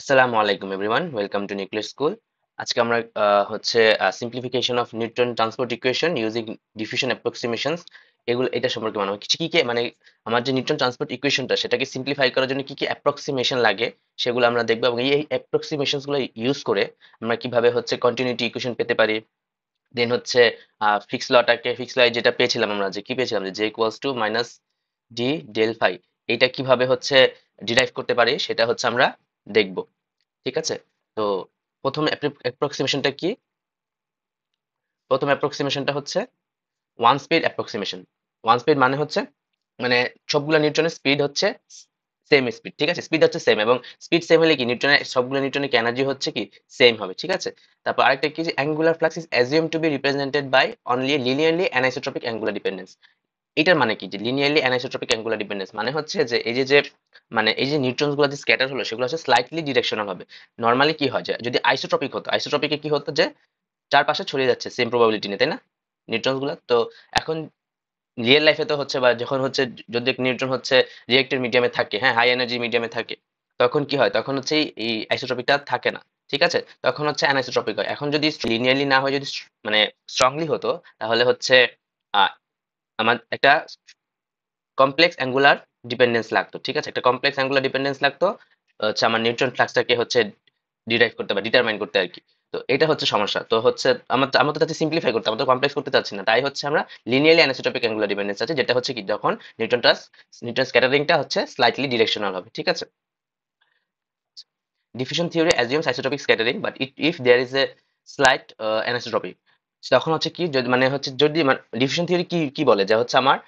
আসসালামু আলাইকুম everyone, welcome to nuclear school. আজকে আমরা হচ্ছে simplification of neutron transport equation using diffusion approximations এটা সম্পর্কে মানে কি মানে আমার যে নিউটন ট্রান্সপোর্ট ইকুয়েশনটা সেটাকে সিম্পলিফাই করার জন্য কি অ্যাপ্রক্সিমেশন লাগে সেগুলো আমরা দেখবো, এবং এই অ্যাপ্রক্সিমেশনস গুলো ইউজ করে আমরা কিভাবে হচ্ছে কন্টিনিউটি ইকুয়েশন পেতে পারি। দেন হচ্ছে ফিক্স ল যেটা পেয়েছিলাম, আমরা যে কি পেয়েছিলাম যে J equals to minus D del phi, এটা কিভাবে হচ্ছে ডিরাইভ করতে পারি সেটা হচ্ছে আমরা দেখব। ঠিক আছে? তো প্রথম অ্যাপ্রক্সিমেশনটা কি? প্রথম অ্যাপ্রক্সিমেশনটা হচ্ছে one speed approximation. One speed মানে হচ্ছে মানে সবগুলো নিউটনের স্পিড হচ্ছে সেম স্পিড। ঠিক আছে, স্পিড হচ্ছে সেম, এবং স্পিড সেম হলে কি নিউটনের সবগুলো নিউটনিক এনার্জি হচ্ছে কি সেম হবে। ঠিক আছে, তারপর আরেকটা কি যে angular flux is assume to be represented by only linearly anisotropic angular dependence. এটার মানে কি যে লিনিয়ারলি অ্যানাইসোট্রপিক অ্যাঙ্গুলার ডিপেন্ডেন্স মানে হচ্ছে যে এই যে নিউট্রনস গুলো যে স্ক্যাটার হলো সেগুলো হচ্ছে স্লাইটলি ডিরেকশনাল হবে। নর্মালি কি হয় যে যদি আইসোট্রপিক হতো, আইসোট্রপিকে কি হতো যে চারপাশে ছড়িয়ে যাচ্ছে সেম প্রবাবিলিটি নিয়ে, তাই না, নিউট্রনস গুলো। তো এখন রিয়েল লাইফে তো হচ্ছে বা যখন হচ্ছে যদি নিউট্রন হচ্ছে রিয়েক্টেড মিডিয়ামে থাকে, হ্যাঁ, হাই এনার্জি মিডিয়ামে থাকে, তখন কি হয়, তখন হচ্ছে এই আইসোট্রপিকটা থাকে না। ঠিক আছে, তখন হচ্ছে অ্যানাইসোট্রপিক হয়। এখন যদি লিনিয়ারলি না হয়, যদি মানে স্ট্রংলি হতো, তাহলে হচ্ছে আহ, আমার একটা কমপ্লেক্স অ্যাঙ্গুলার ডিপেন্ডেন্স লাগতো। ঠিক আছে, একটা কমপ্লেক্স অ্যাঙ্গুলার ডিপেন্ডেন্স লাগতো হচ্ছে আমার নিউট্রন ফ্লাক্সটাকে হচ্ছে ডিরাইভ করতে বা ডিটারমাইন করতে আর কি। তো এটা হচ্ছে সমস্যা। তো হচ্ছে আমরা তো চাচ্ছি সিম্পলিফাই করতে, আমরা তো কমপ্লেক্স করতে চাচ্ছি না, তাই হচ্ছে আমরা লিনিয়ারলি অ্যানিসোট্রপিক অ্যাঙ্গুলার ডিপেন্ডেন্স আছে, যেটা হচ্ছে কি যখন নিউটন স্ক্যাটারিংটা হচ্ছে স্লাইটলি ডিরেকশনাল হবে। ঠিক আছে, diffusion theory assumes isotropic scattering but if there is a slight anisotropic, তখন হচ্ছে কি মানে হচ্ছে যদি ডিফিউশন থিওরি কি কি বলে যে হচ্ছে আমার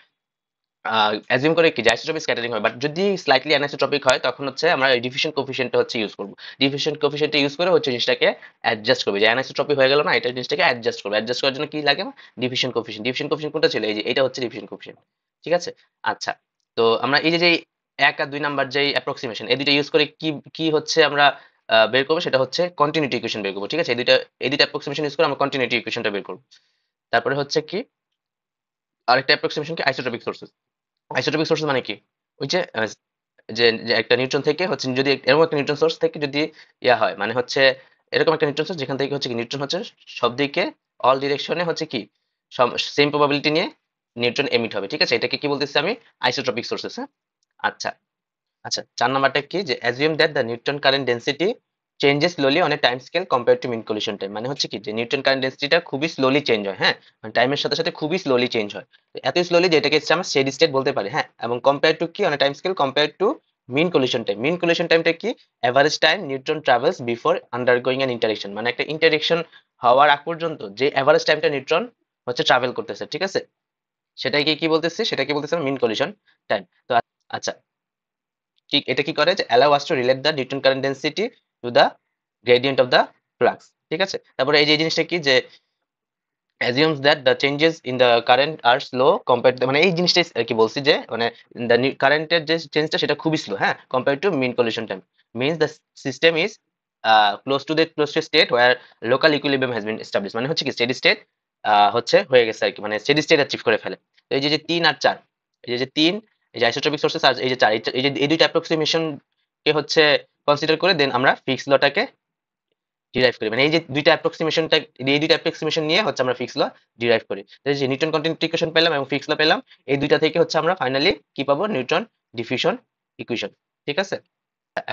অ্যাজিউম করে কি যে আইসোট্রপিক স্ক্যাটারিং হয়, বাট যদি স্লাইটলি অ্যানিসোট্রপিক হয় তখন হচ্ছে আমরা ডিফিউশন কোফিশিয়েন্টটা হচ্ছে ইউজ করব। ডিফিউশন কোফিশিয়েন্টটা ইউজ করে হচ্ছে জিনিসটাকে অ্যাডজাস্ট করবে, যে অ্যানিসোট্রপিক হয়ে গেল না, এটা জিনিসটাকে অ্যাডজাস্ট করবে। অ্যাডজাস্ট করার জন্য কি লাগে? Diffusion coefficient. ডিফিউশন কোফিশিয়েন্ট কোনটা ছিল? এই যে এটা হচ্ছে ডিফিউশন কোফিশিয়েন্ট। ঠিক আছে, আচ্ছা। তো আমরা এই যে এক আর দুই নাম্বার যে অ্যাপ্রক্সিমেশন, এই দুইটা ইউজ করে কি কি হচ্ছে আমরা বের করবো, সেটা হচ্ছে কন্টিনিউটি ইকুয়েশন বের করবো। ঠিক আছে, এই দুইটা অ্যাপ্রক্সিমেশন ইউজ করে আমরা কন্টিনিউটি ইকুয়েশনটা বের করবো। তারপরে হচ্ছে কি আরেকটা অ্যাপ্রক্সিমেশন কি আইসোট্রপিক সোর্সেস। আইসোট্রপিক সোর্স মানে কি? ওই যে যে একটা নিউট্রন থেকে হচ্ছে যদি এরকম একটা নিউট্রন সোর্স থেকে যদি হয় মানে হচ্ছে এরকম একটা নিউট্রন সোর্স যেখান থেকে হচ্ছে কি নিউট্রন হচ্ছে সব দিকে অল ডিরেকশনে হচ্ছে কি সেম প্রবাবিলিটি নিয়ে নিউট্রন এমিট হবে। ঠিক আছে, এটাকে কি বলতেছি আমি? Isotropic sources. হ্যাঁ, আচ্ছা। আচ্ছা, ৪ নাম্বারটা কি যে assume that the neutron current density changes slowly on a time scale compare to mean collision time. মানে হচ্ছে কি যে নিউটন কারেন্ট ডেনসিটিটা খুবই স্লোলি চেঞ্জ হয়। হ্যাঁ, মানে টাইমের সাথে সাথে খুবই স্লোলি চেঞ্জ হয়। তো এত স্লোলি যে এটাকে হচ্ছে আমরা স্টেডি স্টেট বলতে পারি। হ্যাঁ, এবং কম্পেয়ার টু কি on a time scale compare to mean collision time. Mean collision টাইমটা কি? Average time neutron travels before undergoing an interaction. মানে একটা ইন্টারেকশন হওয়ার আগ পর্যন্ত যে এভারেজ টাইমটা নিউট্রন হচ্ছে ট্রাভেল করতেছে। ঠিক আছে, সেটাকে কি বলতেছি? সেটাকে বলতেছি মিন কলিশন টাইম। তো আচ্ছা, ঠিক এটা কি করে যে allow us to relate the Newton current density to the gradient of the flux। ঠিক আছে, তারপরে এই যে জিনিসটা কি যে assumes that the changes in the current are slow compared to, মানে এই জিনিসটাই আর কি বলছি যে মানে কারেন্টের যে চেঞ্জটা সেটা খুবই স্লো। হ্যাঁ, compared to mean collision time means the system is close to a state where local equilibrium has been established। মানে হচ্ছে কি স্টেডি স্টেট হচ্ছে হয়ে গেছে আর কি, মানে স্টেডি স্টেট অ্যাচিভ করে ফেলে। তো এই যে ৩ আর ৪, এই যে ৩, এই যে আইসোট্রপিক সোর্সেস আর এই যে ৪, এই যে এই দুইটা অ্যাপ্রক্সিমেশন কে হচ্ছে কনসিডার করে দেন আমরা ফিক্স লটাকে ডিরাইভ করি। মানে এই দুইটা অ্যাপ্রক্সিমেশন নিয়ে হচ্ছে আমরা ফিক্স ল ডিরাইভ করি। তো এই যে নিউটন কন্টিনিউটি ইকুয়েশন পেলাম এবং ফিক্স ল পেলাম, এই দুইটা থেকে হচ্ছে আমরা ফাইনালি কি পাবো? Newton diffusion equation. ঠিক আছে,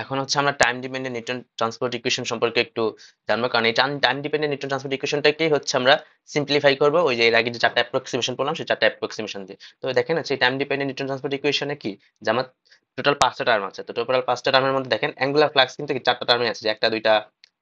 এখন হচ্ছে আমরা time dependent Newton transport equation সম্পর্কে একটু জানবো, কারণ এই টাইম ডিপেন্ডেন্ট নিউটন ট্রান্সপোর্ট ইকুয়েশনটাকেই হচ্ছে আমরা সিম্পলিফাই করবো ওই যে এর আগে যে চারটা অ্যাপ্রক্সিমেশন বললাম সেই চারটা অ্যাপ্রক্সিমেশন দিয়ে। তো দেখেন হচ্ছে টাইম ডিপেন্ডেন্ট নিউটন ট্রান্সপোর্ট ইকুয়েশনে কি যে আমার টোটাল ৫টা টার্ম আছে। তো টোটাল ৫টা টার্মের মধ্যে দেখেন অ্যাঙ্গুলার ফ্লাক্স কিন্তু চারটা টার্মে আছে, যে একটা দুইটা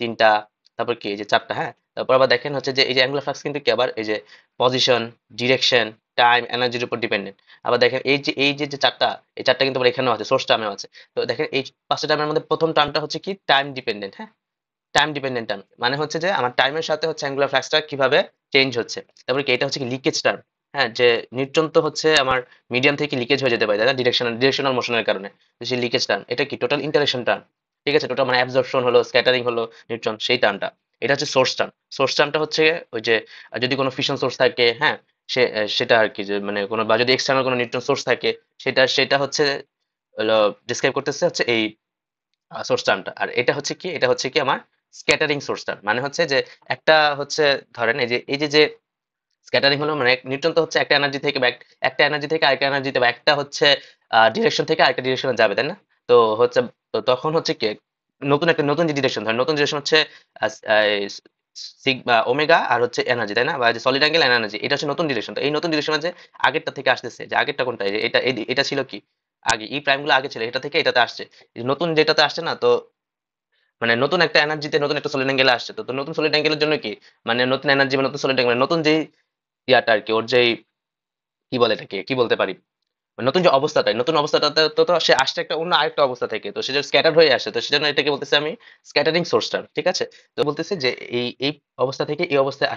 তিনটা, তারপর কি এই যে চারটা। হ্যাঁ, তারপর আবার দেখেন হচ্ছে যে এই যে অ্যাঙ্গুলার ফ্লাক্স কিন্তু কি আবার এই যে পজিশন, ডিরেকশন, টাইম, এনার্জির উপর ডিপেন্ডেন্ট। আবার দেখেন এই যে চারটা, এই চারটা কিন্তু আবার এখানেও আছে, সোর্স টার্মেও আছে। তো দেখেন এই ৫টা টার্মের মধ্যে প্রথম টার্মটা হচ্ছে কি টাইম ডিপেন্ডেন্ট। হ্যাঁ, টাইম ডিপেন্ডেন্ট টার্ম মানে হচ্ছে যে আমার টাইমের সাথে হচ্ছে অ্যাঙ্গুলার ফ্লাক্সটা কিভাবে চেঞ্জ হচ্ছে। তারপরে কি এটা হচ্ছে কি লিকেজ টার্ম। হ্যাঁ, যে নিউট্রন তো হচ্ছে আমার মিডিয়াম থেকে লিকেজ হয়ে যেতে পারে, তাই না, ডিরেকশনাল মোশনের কারণে। তো সেই লিকেজ টার্ম এটা কি টোটাল ইন্টারেকশন টার্ম। ঠিক আছে, টোটাল মানে অ্যাবজর্পশন হলো, স্ক্যাটারিং হলো নিউট্রন, সেই টার্মটা। এটা হচ্ছে সোর্স টার্ম। সোর্স টার্মটা হচ্ছে ওই যে যদি কোনো ফিশন সোর্স থাকে, হ্যাঁ, সেটা আর কি যে মানে কোনো বা যদি এক্সটার্নাল কোনো নিউট্রন সোর্স থাকে, সেটা সেটা হচ্ছে হলো ডিসক্রাইব করতেছে হচ্ছে এই সোর্স টার্মটা। আর এটা হচ্ছে কি, এটা হচ্ছে কি আমার স্ক্যাটারিং সোর্স টার্ম। মানে হচ্ছে যে একটা হচ্ছে ধরেন এই যে স্ক্যাটারিং হলো মানে নিউট্রন তো হচ্ছে একটা এনার্জি থেকে বা একটা এনার্জি থেকে আরেকটা এনার্জিতে বা একটা হচ্ছে ডিরেকশন থেকে আরেকটা ডিরেকশনে যাবে, তাই না? তো হচ্ছে, তো তখন হচ্ছে কি নতুন যে ডিরেকশন, ধরেন নতুন ডিরেকশন হচ্ছে সিগমা ওমেগা আর হচ্ছে এনার্জি, তাই না? বা যে সলিড অ্যাঙ্গেল এনার্জি, এটা হচ্ছে নতুন ডিরেকশন। তো এই নতুন ডিরেকশনে যে আগেরটা থেকে আসতেছে, যে আগেরটা কোনটা, এই যে এটা ছিল কি আগে, ই প্রাইম গুলো আগে ছিল, এটা থেকে এটাতে আসছে। এই নতুন যেটাতে আসছে না, তো মানে নতুন একটা এনার্জিতে নতুন একটা সলিড অ্যাঙ্গেলে আসছে। তো নতুন সলিড অ্যাঙ্গেলের জন্য কি মানে নতুন এনার্জি বা নতুন সলিড অ্যাঙ্গেল, নতুন যেই ইয়াটা আর কি, ওর যেই কি বলে এটাকে, কি বলতে পারি, মানে নতুন যে অবস্থাটা, নতুন অবস্থাটাতে তো সে আসছে একটা অন্য আরেকটা অবস্থা থেকে, তো সে যে স্ক্যাটার হয়ে আসে, তো সেজন্য এটাকে বলতেছে আমি স্ক্যাটারিং সোর্সটা, ঠিক আছে? তো বলতেছে যে এই অবস্থা থেকে এই অবস্থায়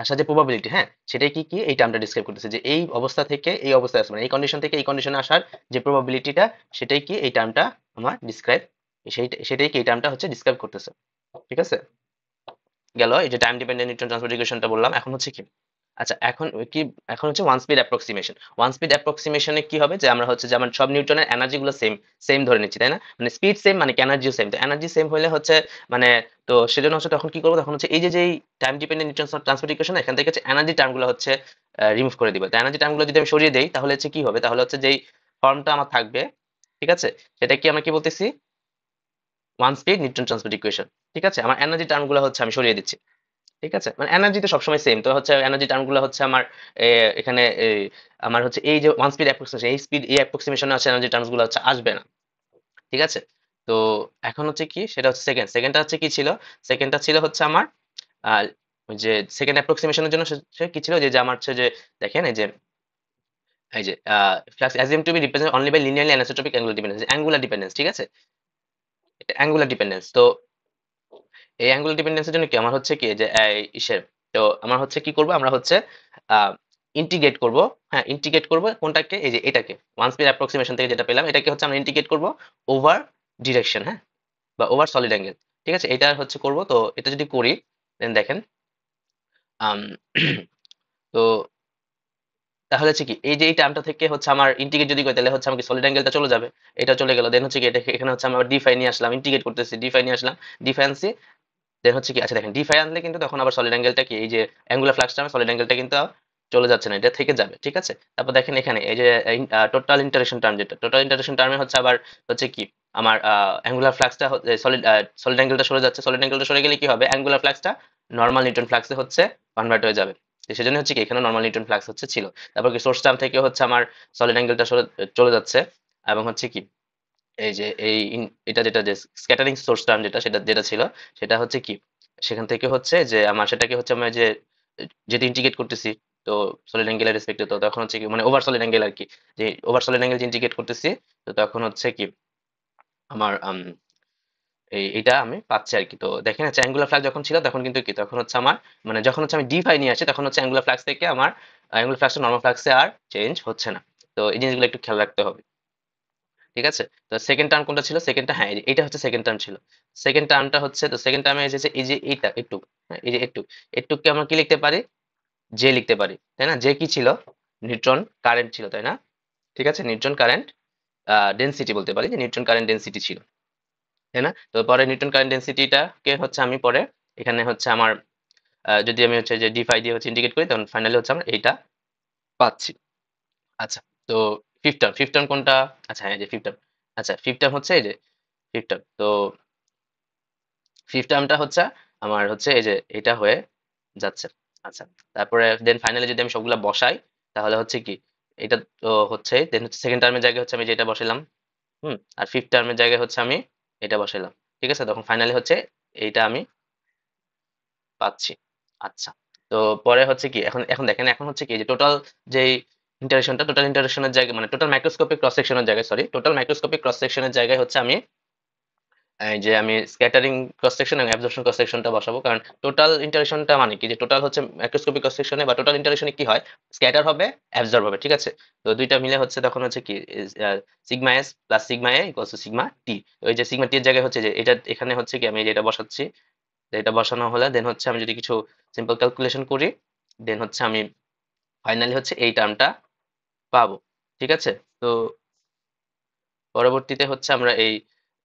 আসা যে প্রবাবিলিটি, হ্যাঁ, সেটাই কি কি এই টার্মটা ডিসক্রাইব করতেছে, যে এই অবস্থা থেকে এই অবস্থায় আসা মানে এই কন্ডিশন থেকে এই কন্ডিশনে আসার যে প্রবাবিলিটিটা, সেটাই কি এই টার্মটা আমার ডিসক্রাইব, সেটাই কি এই টার্মটা হচ্ছে ডিসক্রাইব করতেছে। ঠিক আছে, গেল এই যে টাইম ডিপেন্ডেন্ট নিউটন ট্রান্সফার ইকুয়েশনটা বললাম। এখন হচ্ছে কি, আচ্ছা এখন কি, এখন হচ্ছে one speed approximation. One speed অ্যাপ্রক্সিমেশনে কি হবে, যে আমরা হচ্ছে যে আমার সব নিউটনের এনার্জি গুলো সেম সেম ধরে নিচ্ছি, তাই না? মানে স্পিড সেম মানে কি এনার্জিও সেম। তো এনার্জি সেম হলে হচ্ছে মানে, তো সেজন্য হচ্ছে তখন কি করবো, তখন হচ্ছে এই যে যেই time dependent neutron transfer equation, এখান থেকে হচ্ছে এনার্জি টার্ম গুলো হচ্ছে রিমুভ করে দিব। তো এনার্জি টার্ম গুলো যদি আমি সরিয়ে দেই, তাহলে হচ্ছে কি হবে, তাহলে হচ্ছে যেই ফর্মটা আমার থাকবে, ঠিক আছে, সেটা কি আমরা কি বলতেছি, one speed Newton transfer equation. ঠিক আছে, আমার এনার্জি টার্ম গুলো হচ্ছে আমি সরিয়ে দিচ্ছি। ঠিক আছে, মানে এনার্জি তো সবসময় সেম, তো হচ্ছে এনার্জি টার্ম গুলো হচ্ছে আমার এখানে আমার হচ্ছে এই যে ওয়ান স্পিড অ্যাপ্রক্সিমেশন, এই অ্যাপ্রক্সিমেশনে হচ্ছে এনার্জি টার্মস গুলো হচ্ছে আসবে না। ঠিক আছে, তো এখন হচ্ছে কি, সেটা হচ্ছে সেকেন্ডটা হচ্ছে কি ছিল, সেকেন্ডটা ছিল হচ্ছে আমার আহ, ওই যে সেকেন্ড অ্যাপ্রক্সিমেশনের জন্য সে কি ছিল, যে আমার হচ্ছে যে দেখেন এই যে flux assume to be represent only by linearly anisotropic angular dependence, angular dependence. ঠিক আছে, এটা অ্যাঙ্গুলার ডিপেন্ডেন্স। তো এই অ্যাঙ্গুলার ডিপেন্ডেন্সের জন্য কি আমার হচ্ছে কি যে ইসের, তো আমরা হচ্ছে কি করব, আমরা হচ্ছে ইন্টিগ্রেট করব। হ্যাঁ, ইন্টিগ্রেট করব কোনটাকে, এই যে এটাকে ওয়ান স্পিড অ্যাপ্রক্সিমেশন থেকে যেটা পেলাম, এটাকে হচ্ছে আমরা ইন্টিগ্রেট করব ওভার ডিরেকশন, হ্যাঁ, বা ওভার সলিড অ্যাঙ্গেল। ঠিক আছে, এটা হচ্ছে করব। তো এটা যদি করি, দেন দেখেন আম, তো তাহলে হচ্ছে কি, এই যে এই টার্মটা থেকে হচ্ছে আমার ইন্টিগ্রেট যদি করি, তাহলে হচ্ছে আমাকে সলিড অ্যাঙ্গেলটা চলে যাবে, এটা চলে গেল। দেন হচ্ছে কি এটা এখানে হচ্ছে আমরা ডিফাই নিয়ে আসলাম, ইন্টিগ্রেট করতেছি, ডিফাই নিয়ে আসলাম, ডিফারেন্সি। দেন হচ্ছে কি, আচ্ছা দেখেন ডিফাই আনলে কিন্তু তখন আবার সলিড অ্যাঙ্গেলটা কি, এই যে অ্যাঙ্গুলার ফ্লাক্স টার্মে সলিড অ্যাঙ্গেলটা কিন্তু চলে যাচ্ছে না, এটা থেকে যাবে। ঠিক আছে, তারপর দেখেন এখানে এই যে টোটাল ইন্টারেকশন টার্ম, যেটা টোটাল ইন্টারেকশন টার্মে হচ্ছে আবার হচ্ছে কি আমার অ্যাঙ্গুলার ফ্লাক্সটা সলিড অ্যাঙ্গেলটা সরে যাচ্ছে, সলিড অ্যাঙ্গেলটা সরে গেলে কি হবে, অ্যাঙ্গুলার ফ্লাক্সটা নর্মাল নিউটন ফ্লাক্সে হচ্ছে কনভার্ট হয়ে যাবে। তো সেজন্য হচ্ছে কি এখানে নর্মাল নিউটন ফ্লাক্স হচ্ছে ছিল। তারপর কি সোর্স টার্ম থেকে হচ্ছে আমার সলিড অ্যাঙ্গেলটা চলে যাচ্ছে, এবং হচ্ছে কি এই যে এটা যেটা যে স্ক্যাটারিং সোর্স টার্ম যেটা, সেটা যেটা ছিল, সেটা হচ্ছে কি সেখান থেকে হচ্ছে যে আমার সেটাকে হচ্ছে আমরা যে যেটা ইন্টিগ্রেট করতেছি, তো সলিড অ্যাঙ্গেলের রেসপেক্টে, তো তখন হচ্ছে কি মানে ওভার সলিড অ্যাঙ্গেল আর কি, যে ওভার সলিড অ্যাঙ্গেল যে ইন্টিগ্রেট করতেছি, তো তখন হচ্ছে কি আমার এইটা আমি পাচ্ছি আর কি। তো দেখেন হচ্ছে অ্যাঙ্গুলার ফ্লাক্স যখন ছিল, তখন কিন্তু কি তখন হচ্ছে আমার মানে যখন হচ্ছে আমি ডিফাই নিয়ে আসি, তখন হচ্ছে অ্যাঙ্গুলার ফ্লাক্স থেকে আমার অ্যাঙ্গুলার ফ্লাক্সটা নর্মাল ফ্লাক্সে আর চেঞ্জ হচ্ছে না। তো এই জিনিসগুলো একটু খেয়াল রাখতে হবে। ঠিক আছে, তো সেকেন্ড টার্ম কোনটা ছিল, সেকেন্ডটা, হ্যাঁ এটা হচ্ছে সেকেন্ড টার্ম ছিল। সেকেন্ড টার্মটা হচ্ছে, তো সেকেন্ড টার্মে এসেছে এই যে এইটা একটু, হ্যাঁ, এই যে একটু, একটুকে আমরা কি লিখতে পারি, জে লিখতে পারি, তাই না? জে কি ছিল, নিউট্রন কারেন্ট ছিল, তাই না? ঠিক আছে, নিউট্রন কারেন্ট ডেনসিটি বলতে পারি, যে নিউট্রন কারেন্ট ডেনসিটি ছিল, তাই না? তো পরে নিউটন কারেন্ট ডেনসিটিটাকে হচ্ছে আমি পরে এখানে হচ্ছে আমার যদি আমি হচ্ছে যে ডিফাই দিয়ে হচ্ছে ইন্ডিকেট করি, তখন ফাইনালি হচ্ছে আমরা এইটা পাচ্ছি। আচ্ছা, তো ফিফথ টার্ম কোনটা, আচ্ছা হ্যাঁ, এই যে ফিফথ টার্ম, আচ্ছা ফিফথ টার্ম হচ্ছে এই যে ফিফথ টার্ম। তো ফিফথ টার্মটা হচ্ছে আমার হচ্ছে এই যে এটা হয়ে যাচ্ছে। আচ্ছা, তারপরে দেন ফাইনালি যদি আমি সবগুলা বসাই, তাহলে হচ্ছে কি এটা তো হচ্ছে, দেন হচ্ছে সেকেন্ড টার্মের জায়গায় হচ্ছে আমি যেটা বসাইলাম, আর ফিফথ টার্মের জায়গায় হচ্ছে আমি এটা বসাইলাম। ঠিক আছে, তখন ফাইনালি হচ্ছে এইটা আমি পাচ্ছি। আচ্ছা, তো পরে হচ্ছে কি, এখন এখন দেখেন, এখন হচ্ছে কি যে টোটাল ইন্টারেকশনের জায়গায় মানে টোটাল মাইক্রোস্কোপিক ক্রস সেকশনের জায়গায়, সরি টোটাল মাইক্রোস্কোপিক ক্রস সেকশনের জায়গায় হচ্ছে আমি এই যে আমি স্ক্যাটারিং ক্রস সেকশন এবং অ্যাবজর্পশন ক্রস সেকশনটা বসাবো। কারণ টোটাল ইন্টারেকশনটা মানে কি, যে টোটাল হচ্ছে মাইক্রোস্কোপিক ক্রস সেকশনে বা টোটাল ইন্টারেকশনে কি হয়, স্ক্যাটার হবে, অ্যাবজর্ব হবে। ঠিক আছে, তো দুইটা মিলে হচ্ছে তখন হচ্ছে কি sigma S plus sigma A equals to sigma T. ওই যে সিগমা টি এর জায়গায় হচ্ছে যে এটা এখানে হচ্ছে কি আমি যেটা বসাচ্ছি, তো এটা বসানো হলে দেন হচ্ছে আমি যদি কিছু সিম্পল ক্যালকুলেশন করি, দেন হচ্ছে আমি ফাইনালি হচ্ছে এই টার্মটা পাবো। ঠিক আছে, তো পরবর্তীতে হচ্ছে আমরা এই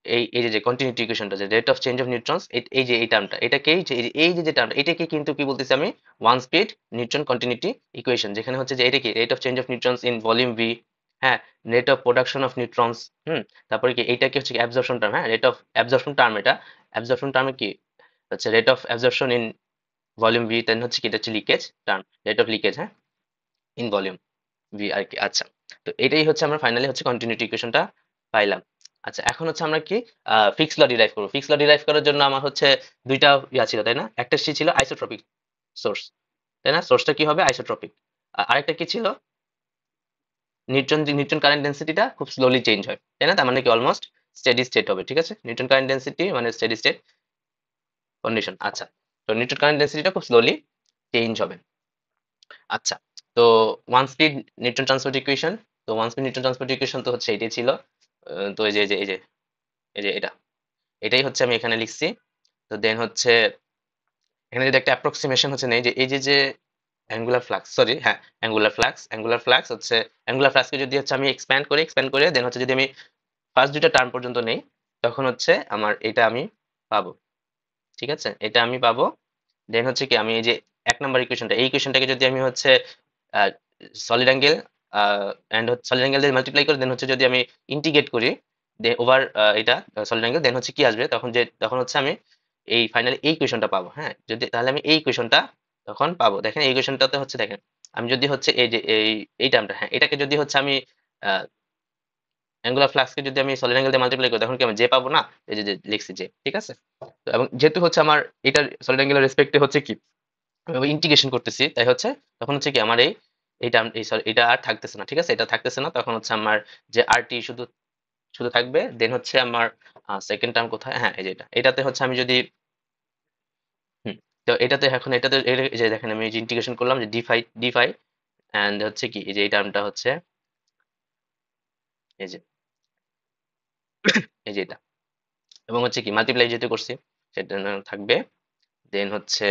এই যে কন্টিনিউটি ইকুয়েশনটা, যে রেট অফ চেঞ্জ অফ নিউট্রনস, এই যে এই টার্মটা, এটাকেই এই যে টার্মটা, এটাকে কিন্তু কি বলতেছি আমি, one speed neutron continuity equation, যেখানে হচ্ছে যে এটা কি rate of change of neutrons in volume V, হ্যাঁ, rate of production of neutrons, তারপরে কি এইটাকে হচ্ছে অ্যাবজর্পশন টার্ম, হ্যাঁ, রেট অফ অ্যাবজর্পশন টার্ম, এটা অ্যাবজর্পশন টার্মে কি হচ্ছে rate of absorption in volume V, then হচ্ছে কি এটা হচ্ছে leakage term, rate of leakage, হ্যাঁ, ইন ভলিউম ভি আর কি। আচ্ছা, তো এটাই হচ্ছে আমরা ফাইনালি হচ্ছে কন্টিনিউটি ইকুয়েশনটা পাইলাম। আচ্ছা, এখন হচ্ছে আমরা কি ফিক্স ল ডিরাইভ করবো। ফিক্স ল ডিরাইভ করার জন্য আমার হচ্ছে দুইটা ইয়া ছিল, তাই না? একটা ছিল আইসোট্রপিক সোর্স, তাই না? সোর্সটা কি হবে, আইসোট্রপিক। আরেকটা কি ছিল, নিউট্রন কারেন্ট ডেন্সিটিটা খুব স্লোলি চেঞ্জ হয়, তাই না? তার মানে কি অলমোস্ট স্টেডি স্টেট হবে, ঠিক আছে? নিউট্রন কারেন্ট ডেন্সিটি মানে স্টেডি স্টেট কন্ডিশন। আচ্ছা, তো নিউট্রন কারেন্ট ডেন্সিটিটা খুব স্লোলি চেঞ্জ হবে। আচ্ছা, তো one speed neutron transport equation, তো one speed neutron transport equation তো হচ্ছে এটাই ছিল। তো এই যে এটাই হচ্ছে আমি এখানে লিখছি। তো দেন হচ্ছে এখানে যদি একটা অ্যাপ্রক্সিমেশন হচ্ছে নেই, যে এই যে অ্যাঙ্গুলার ফ্লাক্স, সরি, হ্যাঁ, অ্যাঙ্গুলার ফ্লাক্স হচ্ছে, অ্যাঙ্গুলার ফ্লাক্সকে যদি হচ্ছে আমি এক্সপ্যান্ড করে দেন হচ্ছে যদি আমি ফার্স্ট দুইটা টার্ম পর্যন্ত নেই, তখন হচ্ছে আমার এটা আমি পাবো, ঠিক আছে? এটা আমি পাবো। দেন হচ্ছে কি আমি এই যে এক নাম্বার ইকুয়েশনটা, এই ইকুয়েশনটাকে যদি আমি হচ্ছে solid angle and solid angle দিয়ে মাল্টিপ্লাই করে দেন হচ্ছে যদি আমি ইন্টিগ্রেট করি ওভার এটা সলিড অ্যাঙ্গেল, দেন হচ্ছে কি আসবে, তখন হচ্ছে আমি এই ফাইনালি এই ইকুয়েশনটা পাবো, হ্যাঁ, যদি তাহলে আমি এই ইকুয়েশনটা তখন পাবো। দেখেন এই ইকুয়েশনটাতে হচ্ছে, দেখেন আমি যদি হচ্ছে এই যে এই টার্মটা, হ্যাঁ, এটাকে যদি হচ্ছে আমি অ্যাঙ্গুলার ফ্লাক্সকে যদি আমি সলিড অ্যাঙ্গেল দিয়ে মাল্টিপ্লাই করি, তখন কি আমি জে পাবো না? এই যে লিখছি জে, ঠিক আছে? তো এবং যেহেতু হচ্ছে আমার এটা সলিড অ্যাঙ্গেলের রেসপেক্টে হচ্ছে কি আমি ইন্টিগ্রেশন করতেছি, তাই হচ্ছে তখন হচ্ছে কি আমার এইটা এই সরি এটা আর থাকতেছে না, ঠিক আছে? এটা থাকতেছে না, তখন হচ্ছে আমার যে আরটি শুধু শুধু থাকবে। দেন হচ্ছে আমার সেকেন্ড টার্ম কোথায়, হ্যাঁ, এই যে এটাতে হচ্ছে আমি যদি হুম, তো এটাতে এই যে দেখেন আমি যে ইন্টিগ্রেশন করলাম যে ডি ফাই এন্ড হচ্ছে কি এই যে এই টার্মটা হচ্ছে এই যে এই যে এটা, এবং হচ্ছে কি মাল্টিপ্লাই যেহেতু করছি সেটা থাকবে। দেন হচ্ছে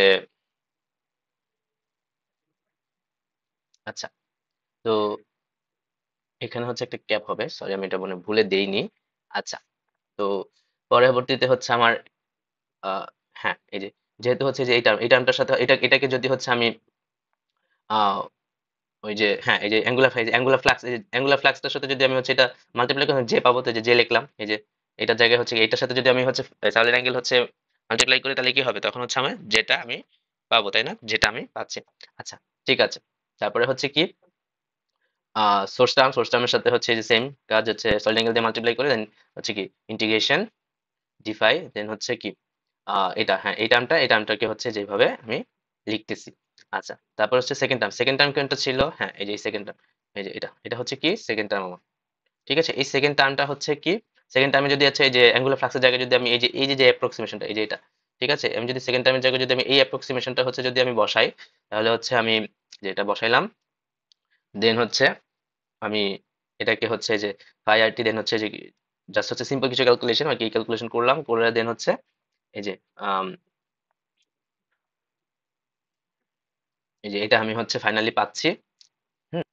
আচ্ছা, তো এখানে হচ্ছে একটা ক্যাপ হবে, সরি আমি এটা মনে হয় ভুলে দেইনি। আচ্ছা, তো পরবর্তীতে হচ্ছে আমার আহ, হ্যাঁ, এই যে যেহেতু হচ্ছে যে এই টার্মটার সাথে এটাকে যদি হচ্ছে আমি আহ, ওই যে হ্যাঁ এই যে অ্যাঙ্গুলার ফ্লাক্সটার সাথে যদি আমি হচ্ছে এটা মাল্টিপ্লাই করে যে পাবো, তো যে লিখলাম এই যে এটার জায়গায় হচ্ছে এটার সাথে যদি আমি হচ্ছে সাইড অ্যাঙ্গেল হচ্ছে মাল্টিপ্লাই করি, তাহলে কি হবে, তখন হচ্ছে আমি যেটা আমি পাবো, তাই না? যেটা আমি পাচ্ছি। আচ্ছা, ঠিক আছে। তারপরে হচ্ছে কি সোর্স টার্মের সাথে হচ্ছে যে সেম কাজ, হচ্ছে সলিড অ্যাঙ্গেল দিয়ে মাল্টিপ্লাই করে দেন হচ্ছে কি ইন্টিগ্রেশন ডিফাই, দেন হচ্ছে কি এটা, হ্যাঁ, এই টার্মটাকে হচ্ছে যেভাবে আমি লিখতেছি। আচ্ছা, তারপর হচ্ছে সেকেন্ড টার্ম কোনটা ছিল, হ্যাঁ, এই যে সেকেন্ড টার্ম, এই যে এটা হচ্ছে কি সেকেন্ড টার্ম আমার, ঠিক আছে? এই সেকেন্ড টার্মটা হচ্ছে কি সেকেন্ড টার্মে যদি আছে এই যে অ্যাঙ্গুলার ফ্লাক্সের জায়গায় যদি আমি এই যে অ্যাপ্রক্সিমেশনটা এই যে এটা, ঠিক আছে? আমি যদি সেকেন্ড টার্মের জায়গায় যদি আমি এই অ্যাপ্রক্সিমেশনটা হচ্ছে যদি আমি বসাই, তাহলে হচ্ছে আমি যেটা বসাইলাম, দেন হচ্ছে আমি এটাকে হচ্ছে যে ফাই আর টি, দেন হচ্ছে যে জাস্ট হচ্ছে সিম্পল কিছু ক্যালকুলেশন আর কি ক্যালকুলেশন করলাম, করে দেন হচ্ছে এই যে আম, এই যে এটা আমি হচ্ছে ফাইনালি পাচ্ছি। হুম,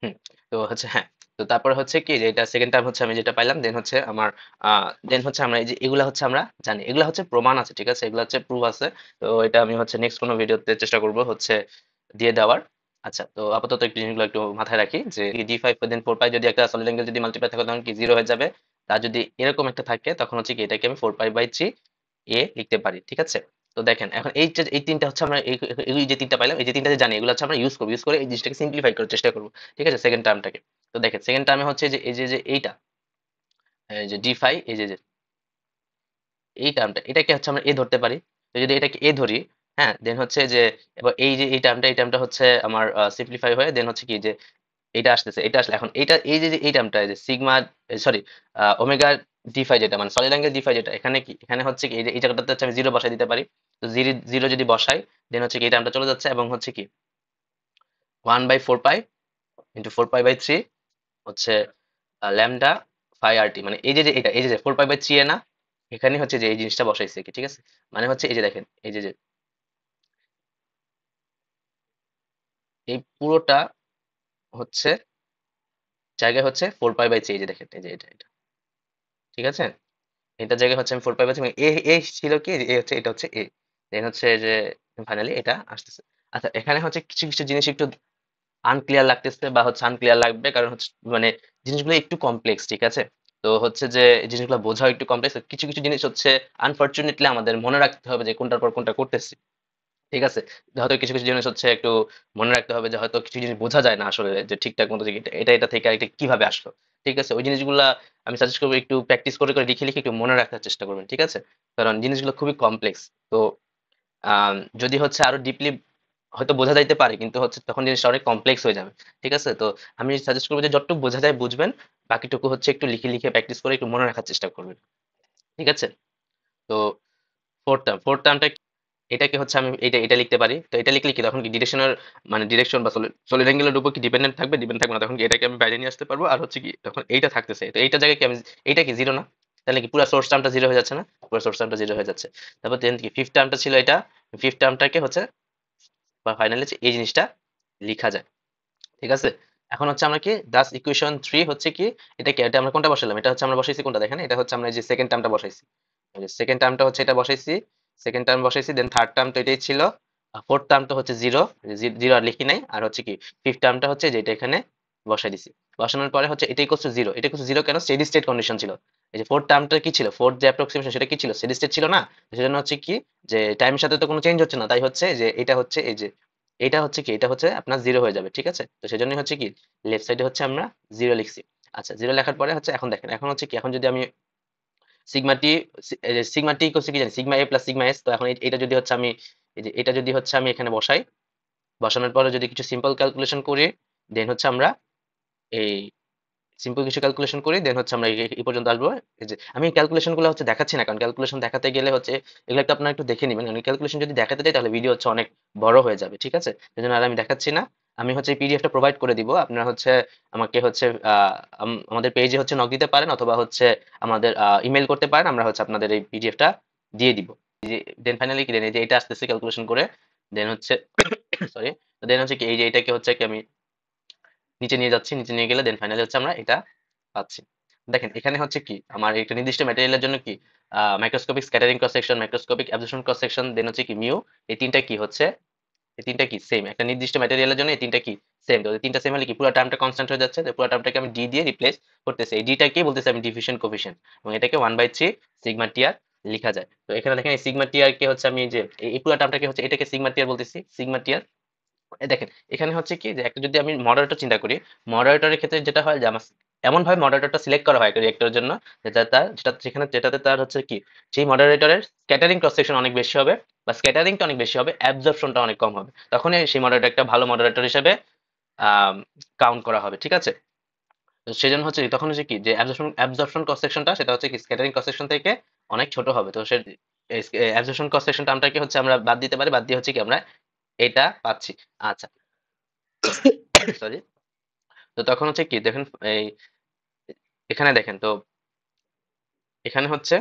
হুম, তো হচ্ছে হ্যাঁ, তো তারপরে হচ্ছে কি যে এটা সেকেন্ড টাইম হচ্ছে আমি যেটা পাইলাম, দেন হচ্ছে আমার দেন হচ্ছে আমরা এই যে এগুলা হচ্ছে আমরা জানি, এগুলা হচ্ছে প্রমাণ আছে, ঠিক আছে? এগুলা হচ্ছে প্রুফ আছে। তো এটা আমি হচ্ছে নেক্সট কোনো ভিডিওতে চেষ্টা করব হচ্ছে দিয়ে দেওয়ার। আচ্ছা, তো আপাতত একটু জিনিসগুলো একটু মাথায় রাখি, যে D five then four pi যদি একটা সলিড অ্যাঙ্গেল যদি মাল্টিপ্লাই থাকে তখন কি জিরো হয়ে যাবে। আর যদি এরকম একটা থাকে তখন হচ্ছে কি এটাকে আমি 4 পাই/3 লিখতে পারি, ঠিক আছে? তো দেখেন এখন এই তিনটা হচ্ছে আমরা এই যে তিনটা পাইলাম, এই যে তিনটা যে জানি, এগুলো হচ্ছে আমরা ইউজ করে এই জিনিসটাকে সিম্পলিফাই করার চেষ্টা করবো, ঠিক আছে, সেকেন্ড টার্মটাকে। তো দেখেন সেকেন্ড টার্মে হচ্ছে যে এইটা এই যে ডি5, এই টার্মটা এটাকে হচ্ছে আমরা এ ধরতে পারি। তো যদি এটাকে এ ধরি, হ্যাঁ, দেন হচ্ছে যে এবার এই যে এই টার্মটা হচ্ছে আমার সিম্পলিফাই হয়ে দেন হচ্ছে কি যে এটা আসতেছে, এটা আসলে এখন এইটা এই টার্মটা এই যে সিগমা, সরি, ওমেগা ডি5, যেটা মানে সলিড অ্যাঙ্গেল ডি5, যেটা এখানে কি এখানে হচ্ছে কি এই জায়গাটাতে হচ্ছে আমি জিরো বসাই দিতে পারি। তো জিরো জিরো যদি বসাই, দেন হচ্ছে কি এই টার্মটা চলে যাচ্ছে, এবং হচ্ছে কি 1/4 পাই ইন্টু 4 পাই/3 হচ্ছে ল্যামডা ফাই আর টি, মানে এই যে এটা এই যে 4 পাই/3 এ না, এখানে হচ্ছে যে এই জিনিসটা বসাইছে কি, ঠিক আছে? মানে হচ্ছে এই যে দেখেন এই যে এই পুরোটা হচ্ছে জায়গায় হচ্ছে 4 পাই/3, এই যে দেখেন এই যে এটা ঠিক আছে, এটার জায়গায় হচ্ছে আমি 4 পাই পাচ্ছি, মানে এ এ ছিল কি, এ হচ্ছে, এটা হচ্ছে এ, দেন হচ্ছে যে ফাইনালি এটা আসতেছে। আচ্ছা, এখানে হচ্ছে কিছু কিছু জিনিস একটু আনক্লিয়ার লাগতেছে বা হচ্ছে আনক্লিয়ার লাগবে, কারণ হচ্ছে মানে জিনিসগুলো একটু কমপ্লেক্স, ঠিক আছে। তো হচ্ছে যে এই জিনিসগুলো বোঝাও একটু কমপ্লেক্স, কিছু কিছু জিনিস হচ্ছে আনফরচুনেটলি আমাদের মনে রাখতে হবে যে কোনটার পর কোনটা করতেছি, ঠিক আছে। হয়তো কিছু কিছু জিনিস হচ্ছে একটু মনে রাখতে হবে, যে হয়তো কিছু জিনিস বোঝা যায় না আসলে যে ঠিকঠাক মতো যে এটা এটা এটা থেকে আরেকটা কিভাবে আসলো, ঠিক আছে। ওই জিনিসগুলা আমি সাজেস্ট করবো একটু প্র্যাকটিস করে করে লিখে লিখে একটু মনে রাখার চেষ্টা করবেন, ঠিক আছে। কারণ জিনিসগুলো খুবই কমপ্লেক্স। তো যদি হচ্ছে আরো ডিপলি হয়তো বোঝা যাইতে পারে, কিন্তু হচ্ছে তখন জিনিসটা অনেক কমপ্লেক্স হয়ে যাবে, ঠিক আছে। তো আমি সাজেস্ট করবো যে যতটুকু বোঝা যায় বুঝবেন, বাকিটুকু হচ্ছে একটু লিখে লিখে প্র্যাকটিস করে একটু মনে রাখার চেষ্টা করবেন, ঠিক আছে। তো ফোর্থ টার্মটা এটাকে হচ্ছে আমি এটা এটা লিখতে পারি। তো এটা লিখলে কি তখন কি ডিরেকশনের মানে ডিরেকশন বা সলিড অ্যাঙ্গেলের উপর কি ডিপেন্ডেন্ট থাকবে? ডিপেন্ড থাকবে না। তখন কি এটাকে আমি বাইরে নিয়ে আসতে পারবো। আর হচ্ছে কি তখন এইটা থাকতেছে। তো এইটার জায়গায় কি আমি, এইটা কি জিরো না? তাহলে কি পুরো সোর্স টার্মটা জিরো হয়ে যাচ্ছে না? পুরো সোর্স টার্মটা জিরো হয়ে যাচ্ছে। তারপর দেন কি ফিফথ টার্মটা ছিল এটা। ফিফথ টার্মটাকে হচ্ছে বা ফাইনালি এই জিনিসটা লিখা যায়। ঠিক আছে? এখন হচ্ছে আমরা কি দাস ইকুয়েশন 3 হচ্ছে কি, এটা কি, এটা আমরা কোনটা বসালাম? এটা হচ্ছে আমরা বসাইছি কোনটা দেখেন, এটা হচ্ছে আমরা এই যে সেকেন্ড টার্মটা বসাইছি। এই যে সেকেন্ড টার্মটা হচ্ছে এটা বসাইছি, সেকেন্ড টার্ম বসাইছি, দেন থার্ড টার্ম তো এটাই ছিল, ফোর্থ টার্মটা হচ্ছে জিরো, জিরো আর লিখি নাই। আর হচ্ছে কি ফিফথ টার্মটা হচ্ছে যেটা এখানে বসাই দিছি। বসানোর পরে হচ্ছে এটা ইকুয়াল টু জিরো, এটা ইকুয়াল টু জিরো কেন? স্টেডি স্টেট কন্ডিশন ছিল। এই যে ফোর্থ টার্মটা কি ছিল, ফোর্থ যে অ্যাপ্রক্সিমেশন সেটা কি ছিল, স্টেডি স্টেট ছিল না। সেজন্য হচ্ছে কি যে টাইমের সাথে তো কোনো চেঞ্জ হচ্ছে না, তাই হচ্ছে যে এটা হচ্ছে এই যে এটা হচ্ছে কি, এটা হচ্ছে আপনার জিরো হয়ে যাবে, ঠিক আছে। তো সেজন্যই হচ্ছে কি লেফট সাইডে হচ্ছে আমরা জিরো লিখছি। আচ্ছা, জিরো লেখার পরে হচ্ছে এখন দেখেন, এখন হচ্ছে কি, এখন যদি আমি সিগমা টি, সিগমা টি করছে কি জানি, সিগমা এ প্লাস সিগমা এস। তো এখন এটা যদি হচ্ছে আমি এই যে এটা যদি হচ্ছে আমি এখানে বসাই, বসানোর পরে যদি কিছু সিম্পল ক্যালকুলেশন করি, দেন হচ্ছে আমরা এই সিম্পল কিছু ক্যালকুলেশন করি, দেন হচ্ছে আমরা এই পর্যন্ত আসবো। এই যে আমি ক্যালকুলেশন গুলো হচ্ছে দেখাচ্ছি না, কারণ ক্যালকুলেশন দেখাতে গেলে হচ্ছে এগুলো একটু আপনারা একটু দেখে নিবেন, কারণ ক্যালকুলেশন যদি দেখাতে যাই তাহলে ভিডিও হচ্ছে অনেক বড় হয়ে যাবে, ঠিক আছে। সেই জন্য আর আমি দেখাচ্ছি না। আমি হচ্ছে পিডিএফটা প্রোভাইড করে দিব, আপনারা হচ্ছে আমাকে হচ্ছে আমাদের পেজে হচ্ছে নক দিতে পারেন, অথবা হচ্ছে আমাদের ইমেল করতে পারেন, আমরা হচ্ছে আপনাদের এই পিডিএফটা দিয়ে দিব। দেন ফাইনালি কি দেন এই যে এটা আসতেছে ক্যালকুলেশন করে, দেন হচ্ছে সরি, দেন হচ্ছে কি এই যে এটাকে হচ্ছে কি আমি নিচে নিয়ে যাচ্ছি, নিচে নিয়ে গেলে দেন ফাইনালি হচ্ছে আমরা এটা পাচ্ছি। দেখেন এখানে হচ্ছে কি আমার একটা নির্দিষ্ট ম্যাটেরিয়ালের জন্য কি microscopic scattering cross section, microscopic absorption cross section, then হচ্ছে কি মিউ, এই তিনটা কি হচ্ছে, এই তিনটা কি সেম, একটা নির্দিষ্ট ম্যাটেরিয়ালের জন্য এই তিনটা কি সেম। তো এই তিনটা সেম হলে কি পুরো টার্মটা কনস্ট্যান্ট হয়ে যাচ্ছে, তো পুরো টার্মটাকে আমি ডি দিয়ে রিপ্লেস করতেছি। এই ডিটা কি বলতেছি আমি ডিফিউশন কোফিশিয়েন্ট, এবং এটাকে 1/3 সিগমা টিআর লেখা যায়। তো এখানে দেখেন এই সিগমা টিআর কে হচ্ছে আমি এই যে এই পুরো টার্মটাকে হচ্ছে এটাকে সিগমা টিআর বলতেছি, সিগমা টিআর। দেখেন এখানে হচ্ছে কি যে একটা যদি আমি মডারেটর চিন্তা করি, মডারেটরের ক্ষেত্রে যেটা হয় যে আমার এমন ভাবে মডারেটরটা সিলেক্ট করা হয় একটা রিয়েক্টরের জন্য, যেটা তার যেটা সেখানে যেটাতে তার হচ্ছে কি সেই মডারেটরের স্ক্যাটারিং ক্রস সেকশন অনেক বেশি হবে, বা স্ক্যাটারিংটা অনেক বেশি হবে, অ্যাবজর্পশনটা অনেক কম হবে, তখনই সেই মডারেটর একটা ভালো মডারেটর হিসেবে কাউন্ট করা হবে, ঠিক আছে। তো সেজন্য হচ্ছে কি, তখন হচ্ছে কি যে অ্যাবজর্পশন ক্রস সেকশনটা সেটা হচ্ছে কি স্ক্যাটারিং ক্রস সেকশন থেকে অনেক ছোট হবে। তো সে অ্যাবজর্পশন ক্রস সেকশন টার্মটাকে হচ্ছে আমরা বাদ দিতে পারি, বাদ দিয়ে হচ্ছে কি আমরা এটা পাচ্ছি। আচ্ছা, সরি। তো তখন হচ্ছে কি দেখেন এই এখানে দেখেন তো এখানে হচ্ছে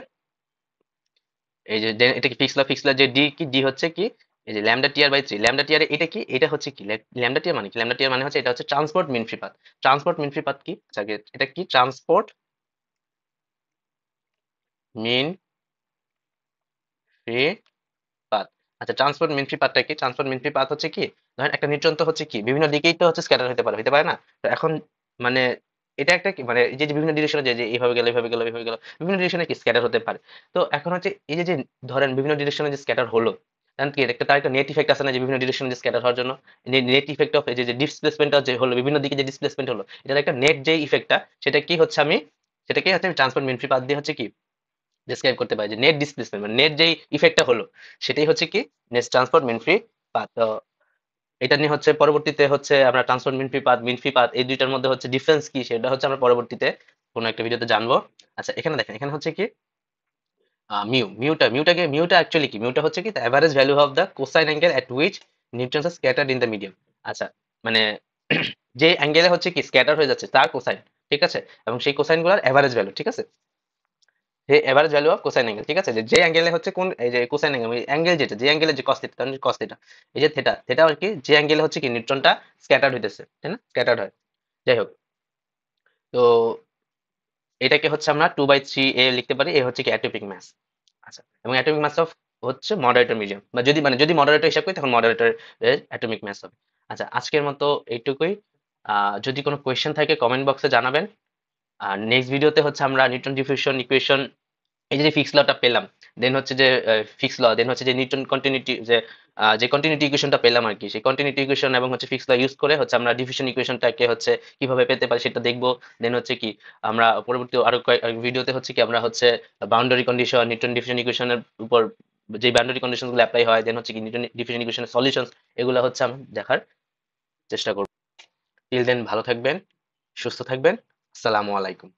এই যে এটা কি ফিক্সলা যে ডি কি ডি হচ্ছে কি এই যে lambda TR by 3, lambda TR এটা কি, এটা হচ্ছে কি ল্যামডা টিআর মানে কি, ল্যামডা টিআর মানে হচ্ছে এটা হচ্ছে transport mean free path. Transport mean free path কি, আগে এটা কি ট্রান্সপোর্ট মিন ফ্রি পাথ। আচ্ছা, ট্রান্সপোর্ট মিন ফ্রি পাথটা কি, ট্রান্সপোর্ট মিন ফ্রি পাথ হচ্ছে কি ধরেন একটা নিউট্রন তো হচ্ছে কি বিভিন্ন দিকেই তো হচ্ছে স্ক্যাটার হতে পারে, হতে পারে না? তো এখন মানে এটা একটা কি মানে এই যে যে বিভিন্ন ডিরেকশনে যে যে এইভাবে গেল এইভাবে গেল এইভাবে গেল, বিভিন্ন ডিরেকশনে কি স্ক্যাটার হতে পারে। তো এখন হচ্ছে এই যে যে ধরেন বিভিন্ন ডিরেকশনে যে স্ক্যাটার হলো, কারণ কি একটা তার একটা নেট ইফেক্ট আছে না, যে বিভিন্ন ডিরেকশনে যে স্ক্যাটার হওয়ার জন্য নেট ইফেক্ট অফ এই যে যে ডিসপ্লেসমেন্টটা যে হলো, বিভিন্ন দিকে যে ডিসপ্লেসমেন্ট হলো, এটার একটা নেট যে ইফেক্টটা সেটা কি হচ্ছে আমি সেটাকে হচ্ছে আমি ট্রান্সপোর্ট মিন ফ্রি পাথ দিয়ে হচ্ছে কি ডেসক্রাইব করতে পারি, যে নেট ডিসপ্লেসমেন্ট মানে নেট যেই ইফেক্টটা হলো সেটাই হচ্ছে কি net transport mean free path. তো এটা নিয়ে হচ্ছে পরবর্তীতে হচ্ছে আমরা ট্রান্সপোর্ট মিন ফ্রি পাথ এই দুইটার মধ্যে হচ্ছে ডিফারেন্স কি সেটা হচ্ছে আমরা পরবর্তীতে কোনো একটা ভিডিওতে জানবো। আচ্ছা, এখানে দেখেন এখানে হচ্ছে কি মিউটা অ্যাকচুয়ালি কি, মিউটা হচ্ছে কি the average value of the cosine angle at which neutrons are scattered in the medium. আচ্ছা, মানে যে অ্যাঙ্গেলে হচ্ছে কি স্ক্যাটার হয়ে যাচ্ছে তার কোসাইন, ঠিক আছে, এবং সেই কোসাইন গুলার এভারেজ ভ্যালু, ঠিক আছে, যে average value of cosine angle, ঠিক আছে, যে যে অ্যাঙ্গেলে হচ্ছে কোন এই যে কোসাইন অ্যাঙ্গেল অ্যাঙ্গেল যেটা যে অ্যাঙ্গেলে যে কস থিটা, তার কস থিটা, এই যে থিটা থিটা আর কি যে অ্যাঙ্গেলে হচ্ছে কি নিউট্রনটা স্ক্যাটার্ড হইতেছে, তাই না, স্ক্যাটার্ড হয়। যাই হোক, তো এটাকে হচ্ছে আমরা 2/3 লিখতে পারি। এ হচ্ছে কি অ্যাটোপিক মাস। আচ্ছা, এবং অ্যাটমিক মাস অফ হচ্ছে মডারেটর মিডিয়াম, বা যদি যদি মডারেটর হিসাব করি তখন মডারেটর এর অ্যাটমিক মাস হবে। আচ্ছা, আজকের মতো এইটুকুই। যদি কোনো কোয়েশ্চেন থাকে কমেন্ট বক্সে জানাবেন। আর নেক্সট ভিডিওতে হচ্ছে আমরা নিউটন ডিফিউশন ইকুয়েশন, এই যে ফিক্স লটা পেলাম, দেন হচ্ছে যে ফিক্স ল, দেন হচ্ছে যে নিউটন কন্টিনিউটি, যে কন্টিনিউটি ইকুয়েশনটা পেলাম আর কি, সেই কন্টিনিউটি ইকুয়েশন এবং হচ্ছে ফিক্স ল ইউজ করে হচ্ছে আমরা ডিফিউশন ইকুয়েশনটাকে হচ্ছে কিভাবে পেতে পারি সেটা দেখবো। দেন হচ্ছে কি আমরা পরবর্তী আরো কয়েক ভিডিওতে হচ্ছে কি আমরা হচ্ছে বাউন্ডারি কন্ডিশন, নিউটন ডিফিউশন ইকুয়েশনের উপর যে বাউন্ডারি কন্ডিশন গুলো অ্যাপ্লাই হয়, দেন হচ্ছে কি নিউটন ডিফিউশন ইকুয়েশনের সলিউশন, এগুলো হচ্ছে আমি দেখার চেষ্টা করবো। টিল দেন ভালো থাকবেন, সুস্থ থাকবেন। আসসালামু আলাইকুম।